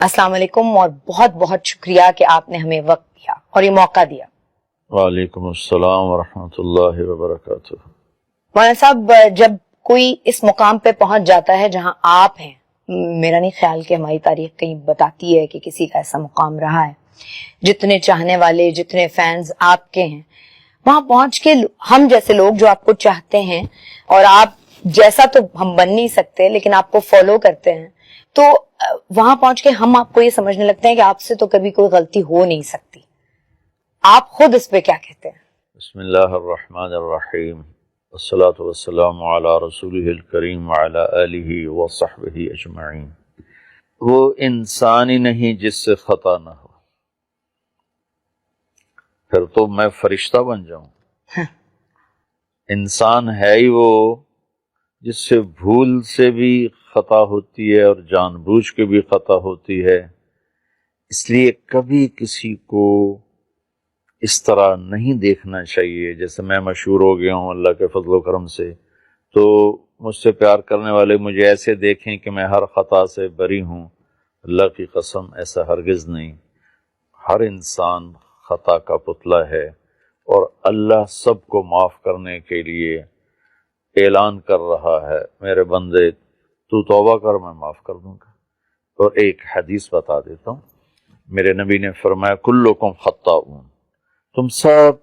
السلام علیکم اور بہت بہت شکریہ کہ آپ نے ہمیں وقت دیا اور یہ موقع دیا۔ وعلیکم السلام ورحمۃ اللہ وبرکاتہ۔ مولانا صاحب، جب کوئی اس مقام پہ پہنچ جاتا ہے جہاں آپ ہیں، میرا نہیں خیال کہ ہماری تاریخ کہیں بتاتی ہے کہ کسی کا ایسا مقام رہا ہے، جتنے چاہنے والے، جتنے فینز آپ کے ہیں، وہاں پہنچ کے ہم جیسے لوگ جو آپ کو چاہتے ہیں، اور آپ جیسا تو ہم بن نہیں سکتے لیکن آپ کو فالو کرتے ہیں، تو وہاں پہنچ کے ہم آپ کو یہ سمجھنے لگتے ہیں کہ آپ سے تو کبھی کوئی غلطی ہو نہیں سکتی۔ آپ خود اس پہ کیا کہتے ہیں؟ بسم اللہ الرحمن الرحیم، والصلاة والسلام علی رسولہ الکریم وعلی آلہ وصحبہ اجمعین۔ وہ انسان ہی نہیں جس سے خطا نہ ہو، پھر تو میں فرشتہ بن جاؤں۔ انسان ہے ہی وہ جس سے بھول سے بھی خطا ہوتی ہے اور جان بوجھ کے بھی خطا ہوتی ہے، اس لیے کبھی کسی کو اس طرح نہیں دیکھنا چاہیے جیسے میں مشہور ہو گیا ہوں اللہ کے فضل و کرم سے، تو مجھ سے پیار کرنے والے مجھے ایسے دیکھیں کہ میں ہر خطا سے بری ہوں۔ اللہ کی قسم ایسا ہرگز نہیں، ہر انسان خطا کا پتلا ہے، اور اللہ سب کو معاف کرنے کے لیے اعلان کر رہا ہے، میرے بندے تو توبہ کر میں معاف کر دوں گا۔ اور ایک حدیث بتا دیتا ہوں، میرے نبی نے فرمایا کلکم خطاؤن، تم سب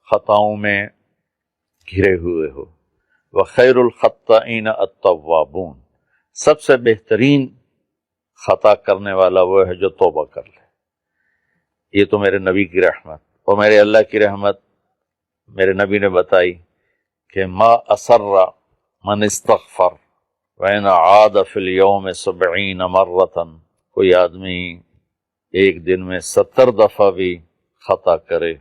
خطاؤں میں گھرے ہوئے ہو، وخیر الخطائین التوابون، سب سے بہترین خطا کرنے والا وہ ہے جو توبہ کر لے۔ یہ تو میرے نبی کی رحمت، اور میرے اللہ کی رحمت میرے نبی نے بتائی کہ ما اسر من استغفر وَإِنْ عَادَ فِي الْيَوْمِ 70 مرة، کوئی آدمی ایک دن میں 70 دفعہ بھی خطا کرے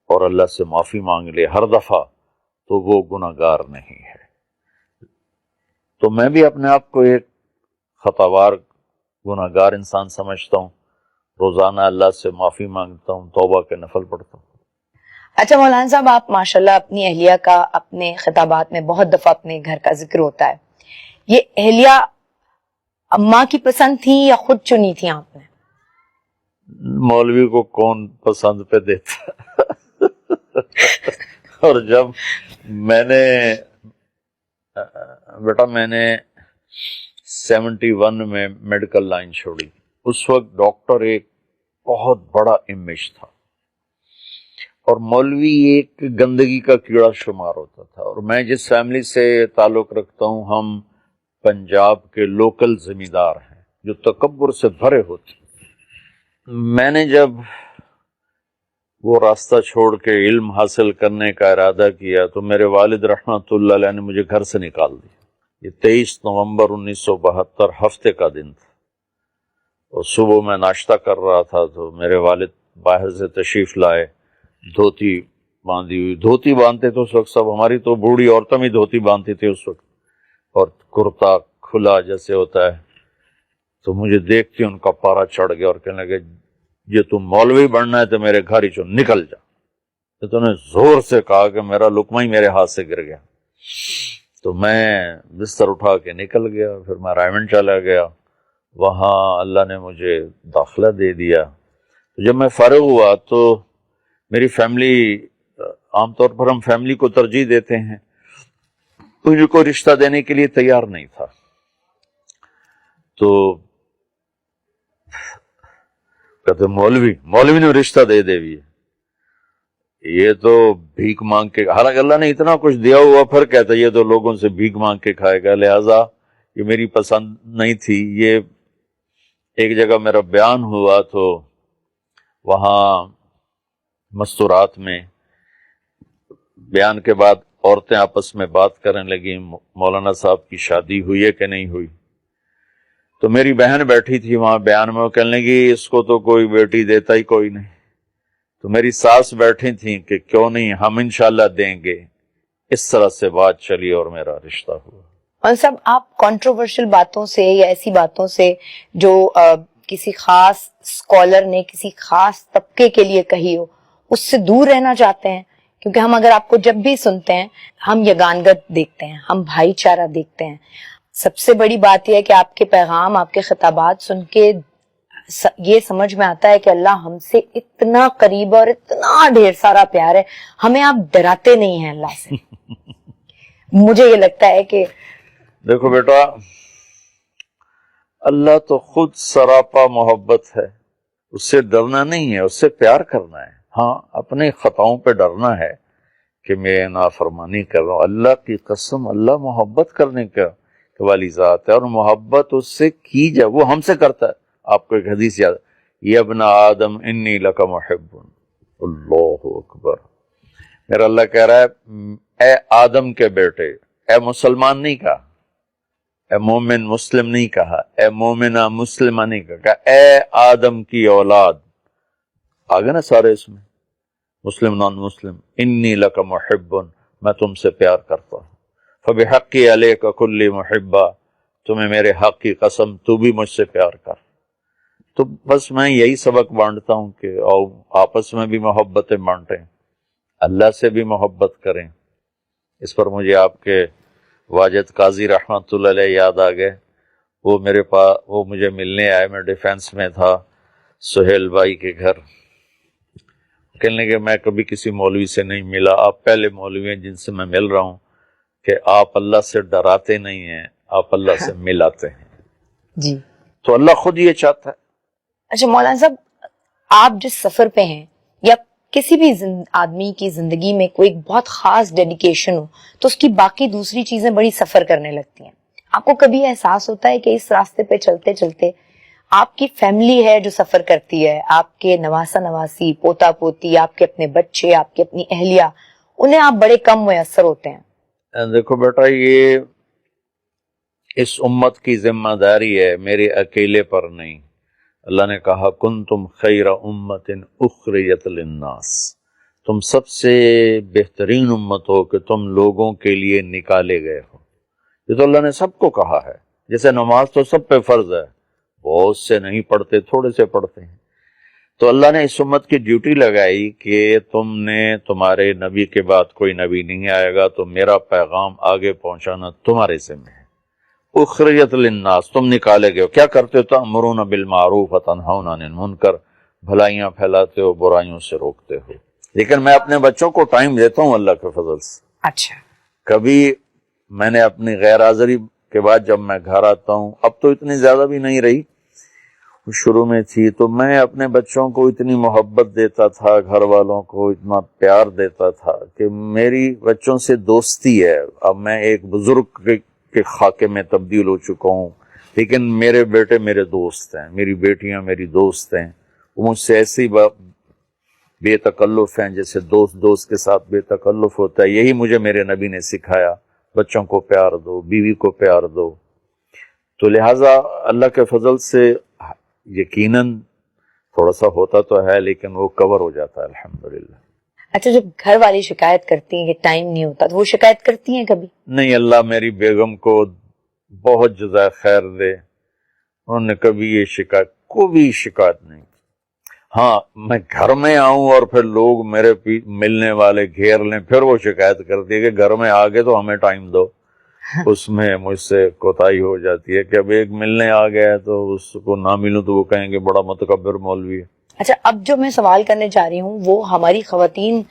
اور اللہ سے معافی مانگ لے ہر دفعہ، تو وہ گناہگار نہیں ہے۔ تو میں بھی اپنے آپ کو ایک خطاوار گناہگار انسان سمجھتا ہوں، روزانہ اللہ سے معافی مانگتا ہوں، توبہ کے نفل پڑھتا ہوں۔ اچھا مولانا صاحب، آپ ماشاءاللہ اپنی اہلیہ کا اپنے خطابات میں بہت دفعہ اپنے گھر کا ذکر ہوتا ہے، یہ اہلیہ اماں کی پسند تھی یا خود چنی تھی آپ نے؟ مولوی کو کون پسند پہ دیتا اور جب میں نے 71 میں میڈیکل لائن چھوڑی، اس وقت ڈاکٹر ایک بہت بڑا امیج تھا، اور مولوی ایک گندگی کا کیڑا شمار ہوتا تھا، اور میں جس فیملی سے تعلق رکھتا ہوں، ہم پنجاب کے لوکل زمیندار ہیں جو تکبر سے بھرے ہوتے۔ میں نے جب وہ راستہ چھوڑ کے علم حاصل کرنے کا ارادہ کیا تو میرے والد رحمۃ اللہ علیہ نے مجھے گھر سے نکال دیا۔ یہ 23 نومبر 1972 ہفتے کا دن تھا، اور صبح میں ناشتہ کر رہا تھا تو میرے والد باہر سے تشریف لائے، دھوتی باندھی ہوئی، دھوتی باندھتے تو اس وقت سب، ہماری تو بوڑھی عورتیں بھی دھوتی باندھتی تھی اس وقت، اور کرتا کھلا جیسے ہوتا ہے، تو مجھے دیکھ کے ان کا پارا چڑھ گیا اور کہنے لگے یہ تم مولوی بننا ہے تو میرے گھر ہی چون نکل جا۔ تو انہوں نے زور سے کہا کہ میرا لقمہ ہی میرے ہاتھ سے گر گیا، تو میں بستر اٹھا کے نکل گیا، پھر میں رائمنڈ چلا گیا، وہاں اللہ نے مجھے داخلہ دے دیا۔ جب میں فارغ ہوا تو میری فیملی، عام طور پر ہم فیملی کو ترجیح دیتے ہیں، مجھے کوئی رشتہ دینے کے لیے تیار نہیں تھا، تو کہتے مولوی نے رشتہ دے بھی، یہ تو بھیک مانگ کے، حالانکہ اللہ نے اتنا کچھ دیا ہوا، پھر کہتا یہ تو لوگوں سے بھیک مانگ کے کھائے گا، لہذا یہ میری پسند نہیں تھی۔ یہ ایک جگہ میرا بیان ہوا تو وہاں مستورات میں بیان کے بعد عورتیں آپس میں بات کرنے لگیں مولانا صاحب کی شادی ہوئی ہے کہ نہیں ہوئی، تو میری بہن بیٹھی تھی وہاں بیان میں، وہ کہنے لگی اس کو تو کوئی بیٹی دیتا ہی کوئی نہیں، تو میری ساس بیٹھی تھیں کہ کیوں نہیں ہم انشاءاللہ دیں گے۔ اس طرح سے بات چلی اور میرا رشتہ ہوا۔ اور صاحب، آپ کنٹروورشل باتوں سے یا ایسی باتوں سے جو کسی خاص اسکالر نے کسی خاص طبقے کے لیے کہی ہو، اس سے دور رہنا چاہتے ہیں؟ کیونکہ ہم اگر آپ کو جب بھی سنتے ہیں ہم یگانگت دیکھتے ہیں، ہم بھائی چارہ دیکھتے ہیں، سب سے بڑی بات یہ ہے کہ آپ کے پیغام، آپ کے خطابات سن کے یہ سمجھ میں آتا ہے کہ اللہ ہم سے اتنا قریب اور اتنا ڈھیر سارا پیار ہے، ہمیں آپ ڈراتے نہیں ہیں اللہ سے. مجھے یہ لگتا ہے کہ دیکھو بیٹا، اللہ تو خود سراپا محبت ہے، اس سے ڈرنا نہیں ہے، اس سے پیار کرنا ہے. ہاں اپنے خطاؤں پہ ڈرنا ہے کہ میں نافرمانی کر رہا ہوں. اللہ کی قسم، اللہ محبت کرنے کا والی ذات ہے، اور محبت اس سے کی جائے وہ ہم سے کرتا ہے. آپ کو ایک حدیث یاد، یا ابن آدم انی لک محب. اللہ اکبر. میرا اللہ کہہ رہا ہے اے آدم کے بیٹے، اے مسلمان نہیں کہا، اے مومن مسلم نہیں کہا، اے مومنہ مسلمہ نہیں کہا، اے آدم کی اولاد. آگے نا سارے اس میں، مسلم نان مسلم. انی لک محب، میں تم سے پیار کرتا ہوں. فبحقی علیک کلی محبہ، تمہیں میرے حق کی قسم تو بھی مجھ سے پیار کر. تو بس میں یہی سبق بانٹتا ہوں کہ آپس میں بھی محبتیں بانٹیں، اللہ سے بھی محبت کریں. اس پر مجھے آپ کے واجد قاضی رحمت اللہ علیہ یاد آ گئے. وہ میرے پاس، وہ مجھے ملنے آئے، میں ڈیفینس میں تھا سہیل بھائی کے گھر. کہنے کہ میں کبھی کسی مولوی سے نہیں ملا، آپ پہلے مولوی ہیں جن سے میں مل رہا ہوں کہ آپ اللہ سے ڈراتے نہیں ہیں، آپ اللہ سے ملاتے ہیں. جی تو اللہ خود یہ چاہتا ہے. اچھا مولانا صاحب، آپ جس سفر پہ ہیں یا کسی بھی آدمی کی زندگی میں کوئی بہت خاص ڈیڈیکیشن ہو تو اس کی باقی دوسری چیزیں بڑی سفر کرنے لگتی ہیں. آپ کو کبھی احساس ہوتا ہے کہ اس راستے پہ چلتے چلتے آپ کی فیملی ہے جو سفر کرتی ہے، آپ کے نواسا نواسی، پوتا پوتی، آپ کے اپنے بچے، آپ کی اپنی اہلیہ، انہیں آپ بڑے کم میسر ہوتے ہیں؟ دیکھو بیٹا، یہ اس امت کی ذمہ داری ہے، میرے اکیلے پر نہیں. اللہ نے کہا کنتم خیر امت اخرجت للناس، تم سب سے بہترین امت ہو کہ تم لوگوں کے لیے نکالے گئے ہو. یہ تو اللہ نے سب کو کہا ہے. جیسے نماز تو سب پہ فرض ہے، بہت سے نہیں پڑھتے، تھوڑے سے پڑھتے ہیں. تو اللہ نے اس امت کی ڈیوٹی لگائی کہ تمہارے نبی کے بعد کوئی نبی نہیں آئے گا، تو میرا پیغام آگے پہنچانا تمہارے ذمہ ہے. اخرجت للناس، تم نکالے گئے ہو. کیا کرتے ہو؟ تأمرون بالمعروف وتنہون عن المنکر، بھلائیاں پھیلاتے ہو، برائیوں سے روکتے ہو. لیکن میں اپنے بچوں کو ٹائم دیتا ہوں اللہ کے فضل سے. اچھا، کبھی میں نے اپنی غیر حاضری کے بعد جب میں گھر آتا ہوں، اب تو اتنی زیادہ بھی نہیں رہی، شروع میں تھی، تو میں اپنے بچوں کو اتنی محبت دیتا تھا، گھر والوں کو اتنا پیار دیتا تھا کہ میری بچوں سے دوستی ہے. اب میں ایک بزرگ کے خاکے میں تبدیل ہو چکا ہوں، لیکن میرے بیٹے میرے دوست ہیں، میری بیٹیاں میری دوست ہیں. وہ مجھ سے ایسی بے تکلف ہیں جیسے دوست کے ساتھ بے تکلف ہوتا ہے. یہی مجھے میرے نبی نے سکھایا، بچوں کو پیار دو، بیوی کو پیار دو. تو لہٰذا اللہ کے فضل سے یقیناً تھوڑا سا ہوتا تو ہے، لیکن وہ کور ہو جاتا ہے الحمدللہ. اچھا، جب گھر والی شکایت کرتی ہیں کہ ٹائم نہیں ہوتا تو وہ شکایت کرتی ہیں کبھی؟ نہیں، اللہ میری بیگم کو بہت جزائے خیر دے، انہوں نے کبھی یہ شکایت نہیں. ہاں میں گھر میں آؤں اور پھر لوگ میرے ملنے والے گھیر لیں، پھر وہ شکایت کرتی ہے کہ گھر میں آگے تو ہمیں ٹائم دو. اس میں مجھ سے کوتاہی ہو جاتی ہے کہ اب ایک ملنے آ گیا ہے تو اس کو نہ ملوں تو وہ کہیں گے بڑا متکبر مولوی ہے. اچھا، اب جو میں سوال کرنے جا رہی ہوں وہ ہماری خواتین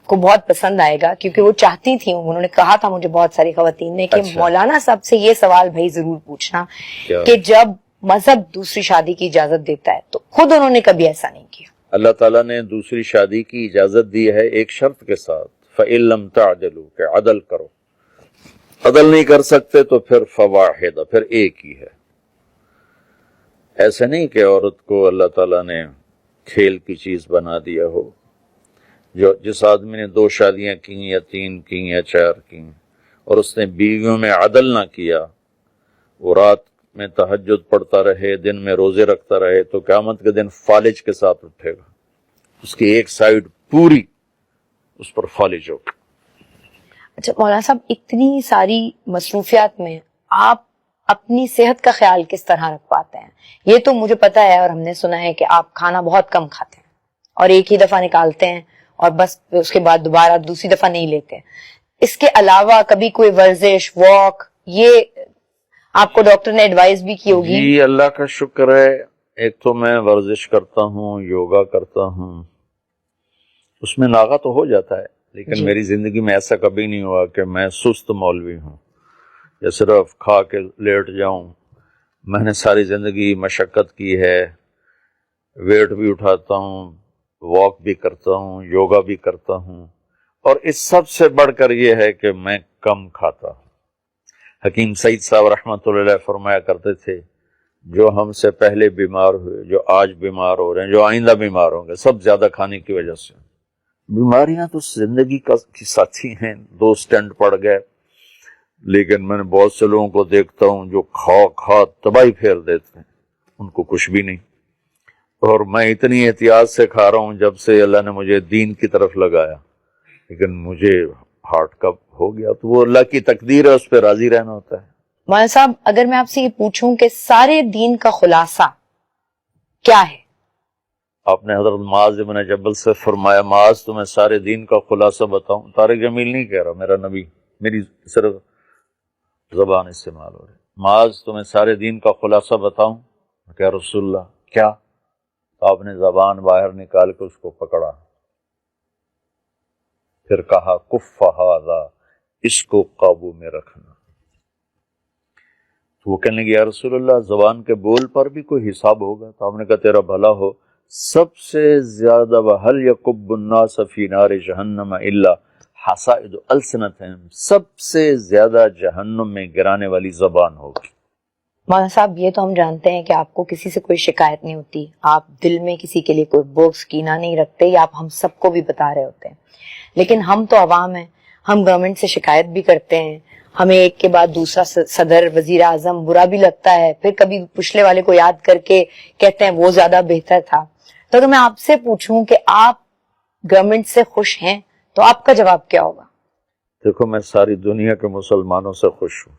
کو بہت پسند آئے گا، کیونکہ وہ چاہتی تھیں، انہوں نے کہا تھا مجھے بہت ساری خواتین نے کہ اچھا. مولانا صاحب سے یہ سوال بھائی ضرور پوچھنا کیا؟ کہ جب مذہب دوسری شادی کی اجازت دیتا ہے تو خود انہوں نے کبھی ایسا نہیں کیا. اللہ تعالیٰ نے دوسری شادی کی اجازت دی ہے ایک شرط کے ساتھ، فَإِن لَمْ تَعْدِلُوا، کہ عدل کرو. عدل نہیں کر سکتے تو پھر فواحدہ، پھر ایک ہی ہے. ایسے نہیں کہ عورت کو اللہ تعالیٰ نے کھیل کی چیز بنا دیا ہو. جس آدمی نے 2 شادیاں کی یا 3 کی یا 4 کی اور اس نے بیویوں میں عدل نہ کیا، وہ رات میں تہجد پڑھتا رہے، دن میں روزے رکھتا رہے، تو قیامت کے دن فالج کے ساتھ اٹھے گا. اس کی ایک سائیڈ پوری اس پر فالج ہوگی. اچھا مولانا صاحب، اتنی ساری مصروفیات میں آپ اپنی صحت کا خیال کس طرح رکھ پاتے ہیں؟ یہ تو مجھے پتا ہے اور ہم نے سنا ہے کہ آپ کھانا بہت کم کھاتے ہیں اور ایک ہی دفعہ نکالتے ہیں اور بس اس کے بعد دوبارہ دوسری دفعہ نہیں لیتے. اس کے علاوہ کبھی کوئی ورزش، واک، یہ آپ کو ڈاکٹر نے ایڈوائز بھی کی ہوگی؟ جی اللہ کا شکر ہے، ایک تو میں ورزش کرتا ہوں، یوگا کرتا ہوں، اس میں ناغہ تو ہو جاتا ہے، لیکن میری زندگی میں ایسا کبھی نہیں ہوا کہ میں سست مولوی ہوں یا صرف کھا کے لیٹ جاؤں۔ میں نے ساری زندگی مشقت کی ہے، ویٹ بھی اٹھاتا ہوں، واک بھی کرتا ہوں، یوگا بھی کرتا ہوں، اور اس سب سے بڑھ کر یہ ہے کہ میں کم کھاتا ہوں۔ حکیم سعید صاحب رحمۃ اللہ علیہ فرمایا کرتے تھے، جو ہم سے پہلے بیمار ہوئے، جو آج بیمار ہو رہے ہیں، جو آئندہ بیمار ہوں گے، سب زیادہ کھانے کی وجہ سے۔ بیماریاں تو زندگی کی ساتھی ہیں، 2 سٹنٹ پڑ گئے، لیکن میں نے بہت سے لوگوں کو دیکھتا ہوں جو کھا تباہی پھیر دیتے ہیں، ان کو کچھ بھی نہیں۔ اور میں اتنی احتیاط سے کھا رہا ہوں جب سے اللہ نے مجھے دین کی طرف لگایا، لیکن مجھے ہارٹ کا ہو گیا تو وہ اللہ کی تقدیر ہے، اس پہ راضی رہنا ہوتا ہے۔ مولانا صاحب اگر میں آپ سے یہ پوچھوں کہ سارے دین کا خلاصہ کیا ہے؟ آپ نے حضرت معاذ بن جبل سے فرمایا، معاذ تمہیں سارے دین کا خلاصہ بتاؤں؟ طارق جمیل نہیں کہہ رہا، میرا نبی، میری صرف زبان استعمال ہو رہی، معاذ تمہیں سارے دین کا خلاصہ بتاؤں؟ کہ رسول اللہ کیا؟ تو آپ نے زبان باہر نکال کے اس کو پکڑا، پھر کہا کف ھذا، اس کو قابو میں رکھنا۔ تو وہ کہنے لگے یا رسول اللہ زبان کے بول پر بھی کوئی حساب ہوگا؟ تو آپ نے کہا تیرا بھلا ہو، سب سے زیادہ وَهَلْ يَكُبُّ النَّاسَ فِي نَارِ جَهَنَّمَ إِلَّا حَصَائِدُ أَلْسِنَتِهِمْ، سب سے زیادہ جہنم میں گرانے والی زبان ہوگی۔ مولانا صاحب یہ تو ہم جانتے ہیں کہ آپ کو کسی سے کوئی شکایت نہیں ہوتی، آپ دل میں کسی کے لیے کوئی بغض کینہ نہیں رکھتے، یا آپ ہم سب کو بھی بتا رہے ہوتے ہیں، لیکن ہم تو عوام ہیں، ہم گورنمنٹ سے شکایت بھی کرتے ہیں، ہمیں ایک کے بعد دوسرا صدر، وزیر اعظم برا بھی لگتا ہے، پھر کبھی پچھلے والے کو یاد کر کے کہتے ہیں وہ زیادہ بہتر تھا۔ تو اگر میں آپ سے پوچھوں کہ آپ گورنمنٹ سے خوش ہیں تو آپ کا جواب کیا ہوگا؟ دیکھو میں ساری دنیا کے مسلمانوں سے خوش ہوں،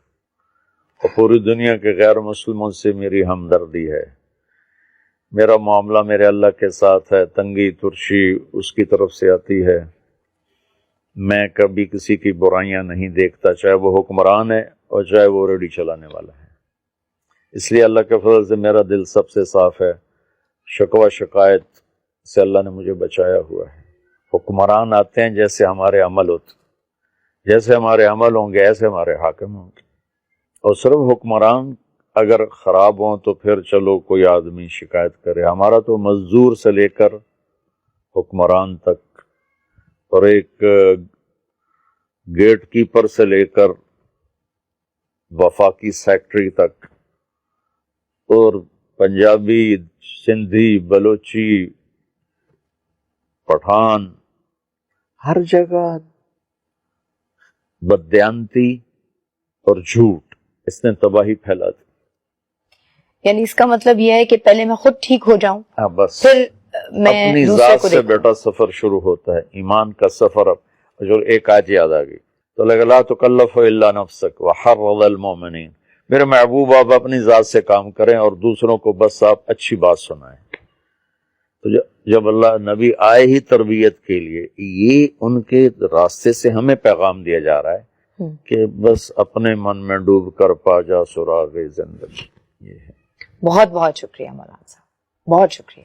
اور پوری دنیا کے غیر مسلموں سے میری ہمدردی ہے۔ میرا معاملہ میرے اللہ کے ساتھ ہے، تنگی ترشی اس کی طرف سے آتی ہے۔ میں کبھی کسی کی برائیاں نہیں دیکھتا، چاہے وہ حکمران ہے اور چاہے وہ ریڈی چلانے والا ہے۔ اس لیے اللہ کے فضل سے میرا دل سب سے صاف ہے، شکوہ شکایت سے اللہ نے مجھے بچایا ہوا ہے۔ حکمران آتے ہیں جیسے ہمارے عمل ہوتے، جیسے ہمارے عمل ہوں گے ایسے ہمارے حاکم ہوں گے، اور صرف حکمران اگر خراب ہوں تو پھر چلو کوئی آدمی شکایت کرے، ہمارا تو مزدور سے لے کر حکمران تک، اور ایک گیٹ کیپر سے لے کر وفاقی سیکٹری تک، اور پنجابی، سندھی، بلوچی، پٹھان، ہر جگہ بددیانتی اور جھوٹ، اس نے تباہی پھیلا دی۔ یعنی اس کا مطلب یہ ہے کہ پہلے میں خود ٹھیک ہو جاؤں، بس پھر میں اپنی دوسرے ذات کو سے دیکھوں۔ بیٹا سفر شروع ہوتا ہے، ایمان کا سفر۔ اب جو ایک آیت یاد آ گئی، تو لگا لا تکلف الا نفسک وحرض المؤمنین، میرے محبوب آپ اپنی ذات سے کام کریں اور دوسروں کو بس آپ اچھی بات سنائیں۔ تو جب اللہ نبی آئے ہی تربیت کے لیے، یہ ان کے راستے سے ہمیں پیغام دیا جا رہا ہے کہ بس اپنے من میں ڈوب کر پا جا سراغ زندگی۔ یہ ہے۔ بہت بہت شکریہ مولانا صاحب، بہت شکریہ۔